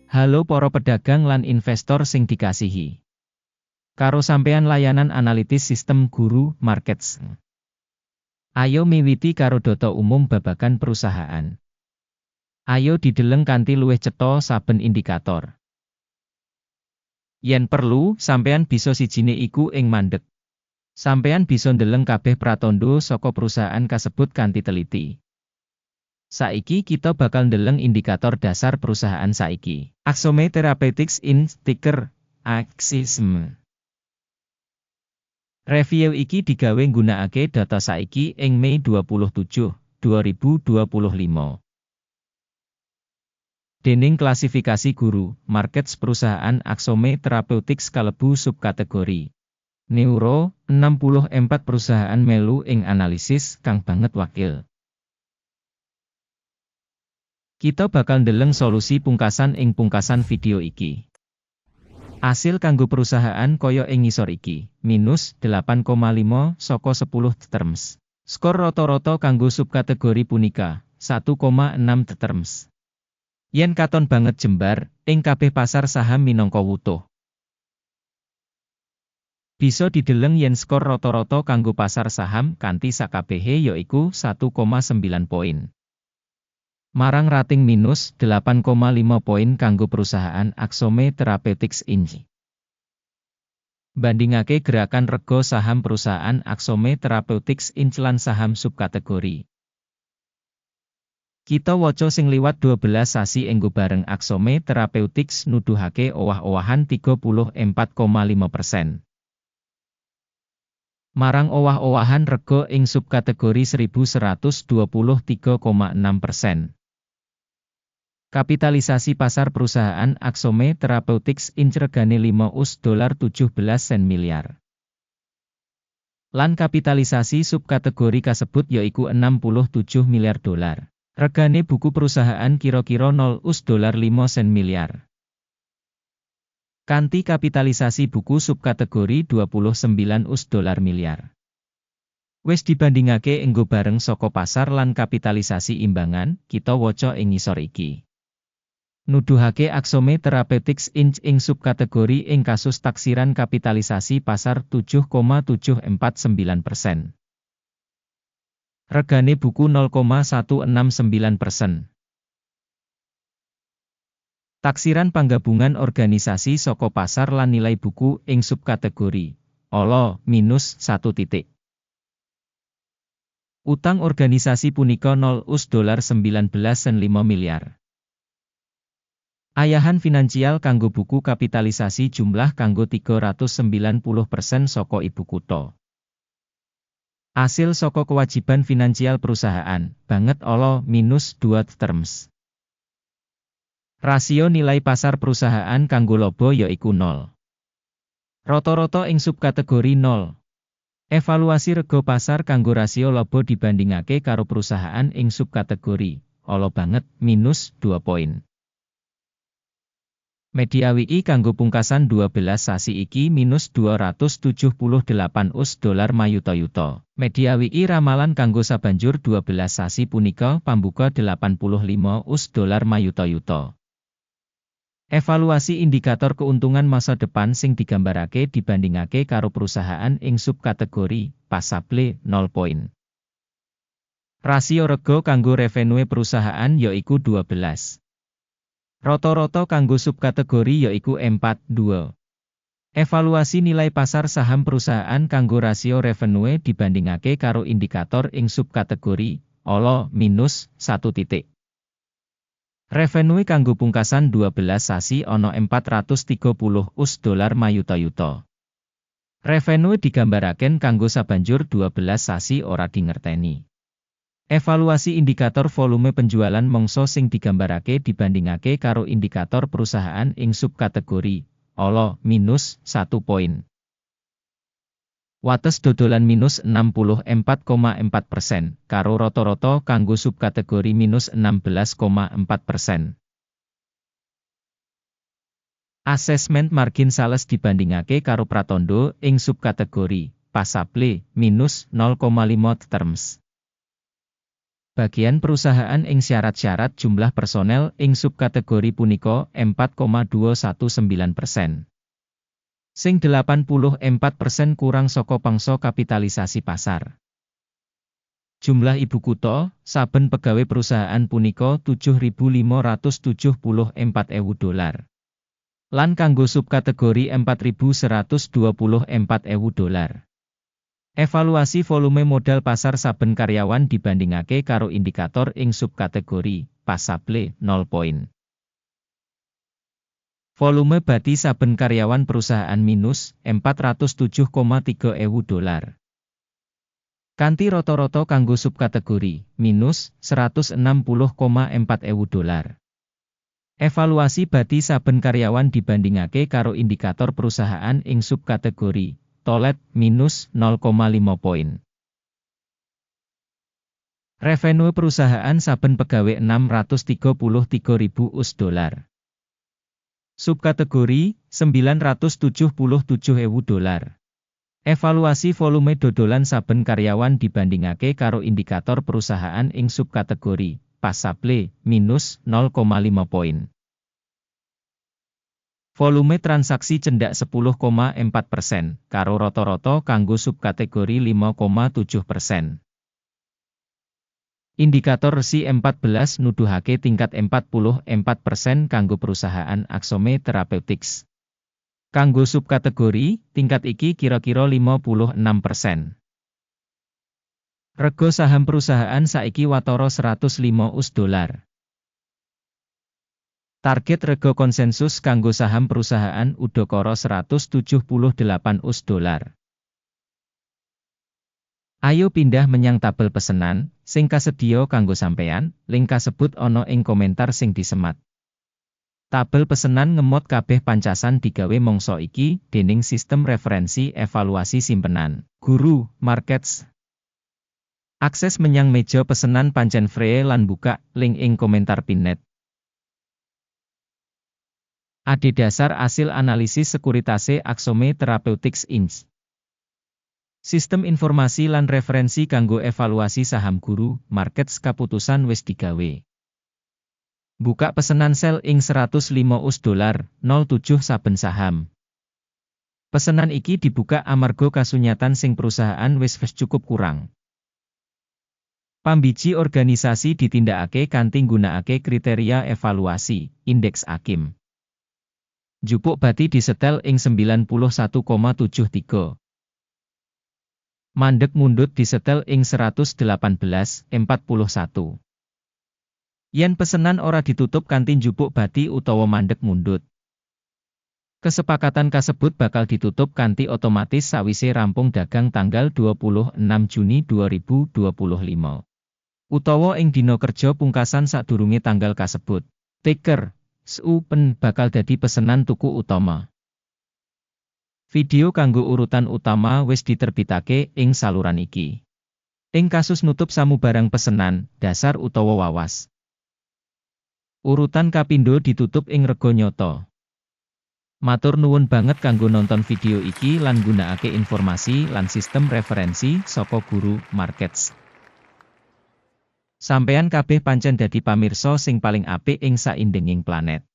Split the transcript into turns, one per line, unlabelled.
Halo para pedagang lan investor sing dikasihi. Karo sampean layanan analitis sistem Guru Markets. Ayo miwiti karo data umum babagan perusahaan. Ayo dideleng kanthi luwih cetha saben indikator. Yen perlu, sampean bisa sijine iku ing mandeg. Sampean bisa ndeleng kabeh pratandha saka perusahaan kasebut kanthi teliti. Saiki kita bakal ndeleng indikator dasar perusahaan saiki. Axome Therapeutics Inc. ticker AXISM. Review iki digawe nggunakake data saiki ing Mei 27, 2025. Dening klasifikasi Guru Markets perusahaan Axome Therapeutics kalebu subkategori Neuro, 64 perusahaan melu ing analisis kang banget wakil. Kita bakal ndeleng solusi pungkasan ing pungkasan video iki. Asil kanggo perusahaan kaya ing ngisor iki, minus 8,5 saka 10 terms. Skor rata-rata kanggo subkategori punika, 1,6 terms. Yen katon banget jembar, ing kabeh pasar saham minangka wutuh. Bisa dideleng yen skor rata-rata kanggo pasar saham kanthi sakabehe yaiku 1,9 poin. Marang rating minus 8,5 poin kanggo perusahaan Axome Therapeutics Inc. Bandingake gerakan rega saham perusahaan Axome Therapeutics Inc. lan saham subkategori. Kita waca sing liwat 12 sasi enggo bareng Axome Therapeutics nuduhake owah-owahan 34,5%. Marang owah-owahan rega ing subkategori 1123,6%. Kapitalisasi pasar perusahaan Axome Therapeutics Inc. regane $5 miliar. Lan kapitalisasi subkategori kasebut yaiku $67 miliar. Regane buku perusahaan kira-kira $0 miliar. Kanthi kapitalisasi buku subkategori $29 miliar. Wis dibandingake enggo bareng saka pasar lan kapitalisasi imbangan, kita waca ing ngisor iki. Nuduhake Axome Therapeutics Inc. ing subkategori ing kasus taksiran kapitalisasi pasar 7,749%. Regane buku 0,169%. Taksiran panggabungan organisasi saka pasar lan nilai buku ing subkategori ala minus 1 titik. Utang organisasi punika $19,5 miliar. Ayahan finansial kanggo buku kapitalisasi jumlah kanggo 390% saka ibu kutha. Asil saka kewajiban finansial perusahaan, banget ala minus 2 terms. Rasio nilai pasar perusahaan kanggo laba yaiku 0. Rata-rata ing subkategori 0. Evaluasi rega pasar kanggo rasio laba dibandingake karo perusahaan ing subkategori ala banget minus 2 poin. Media WI kanggo pungkasan 12 sasi iki minus $278 mayuta-yuta. Media WI ramalan kanggo sabanjur 12 sasi punika pambuka $85 mayuta-yuta. Evaluasi indikator keuntungan masa depan sing digambarake dibandingake karo perusahaan ing subkategori pasable 0 poin. Rasio rega kanggo revenue perusahaan yaiku 12. Rata-rata kanggo subkategori yaiku 4,2. Evaluasi nilai pasar saham perusahaan kanggo rasio revenue dibandingake karo indikator ing subkategori ala minus 1 titik. Revenue kanggo pungkasan 12 sasi ana $430 mayuta-yuta. Revenue digambaraken kanggo sabanjur 12 sasi ora dingerteni. Evaluasi indikator volume penjualan mangsa sing digambarake dibandingake karo indikator perusahaan ing subkategori ala minus 1 poin. Wates dodolan minus 64,4%, karo rata-rata kanggo subkategori minus 16,4%. Assessment margin sales dibandingake karo pratandha ing subkategori pasable minus 0,5 terms. Bagian perusahaan ing syarat-syarat jumlah personel ing subkategori punika 4,219%. Sing 84% kurang saka pangsa kapitalisasi pasar. Jumlah ibu kutha, saben pegawai perusahaan punika $7.574.000. Lan kanggo subkategori $4.124.000. Evaluasi volume modal pasar saben karyawan dibandingake karo indikator ing subkategori passable 0 poin. Volume bati saben karyawan perusahaan minus $407.300. Kanthi rata-rata kanggo subkategori minus $160.400. Evaluasi bati saben karyawan dibandingake karo indikator perusahaan ing subkategori tolet minus 0,5 poin. Revenue perusahaan saben pegawai $633.000. Subkategori $977.000. Evaluasi volume dodolan saben karyawan dibandingake karo indikator perusahaan ing subkategori passable minus 0,5 poin. Volume transaksi cendak 10,4%, karo rata-rata kanggo subkategori 5,7%. Indikator Resi 14 nuduhake tingkat 44% kanggo perusahaan Axome Therapeutics. Kanggo subkategori, tingkat iki kira-kira 56%. Rega saham perusahaan saiki watara $105. Target rega konsensus kanggo saham perusahaan udakara $178. Ayo pindah menyang tabel pesenan, sing kasedia kanggo sampeyan, link kasebut ana ing komentar sing disemat. Tabel pesenan ngemot kabeh pancasan digawe mangsa iki, dening sistem referensi evaluasi simpenan, Guru Markets. Akses menyang meja pesenan pancen free lan buka, link ing komentar pinnet. Adhedhasar asil analisis sekuritase Axome Therapeutics Inc. Sistem informasi lan referensi kanggo evaluasi saham Guru Markets kaputusan wis digawe. Buka pesenan sel ing $105.07 saben saham. Pesenan iki dibuka amarga kasunyatan sing perusahaan wis cukup kurang. Pambiji organisasi ditindakake kanthi nggunakake kriteria evaluasi, indeks AKIM. Jupuk bati disetel ing 91,73. Mandeg mundut disetel ing 118,41. Yen pesenan ora ditutup kanthi jupuk bati utawa mandeg mundut. Kesepakatan kasebut bakal ditutup kanthi otomatis sawise rampung dagang tanggal 26 Juni 2025. Utawa ing dina kerja pungkasan sadurunge tanggal kasebut. Ticker SUPEN bakal dadi pesenan tuku utama. Video kanggo urutan utama wis diterbitake ing saluran iki. Ing kasus nutup samubarang pesenan, dasar utawa wawas. Urutan kapindo ditutup ing rega nyata. Matur nuwun banget kanggo nonton video iki lan gunakake informasi lan sistem referensi saka Guru Markets. Sampeyan kabeh pancen dadi pamirsa sing paling apik ing saindenging planet.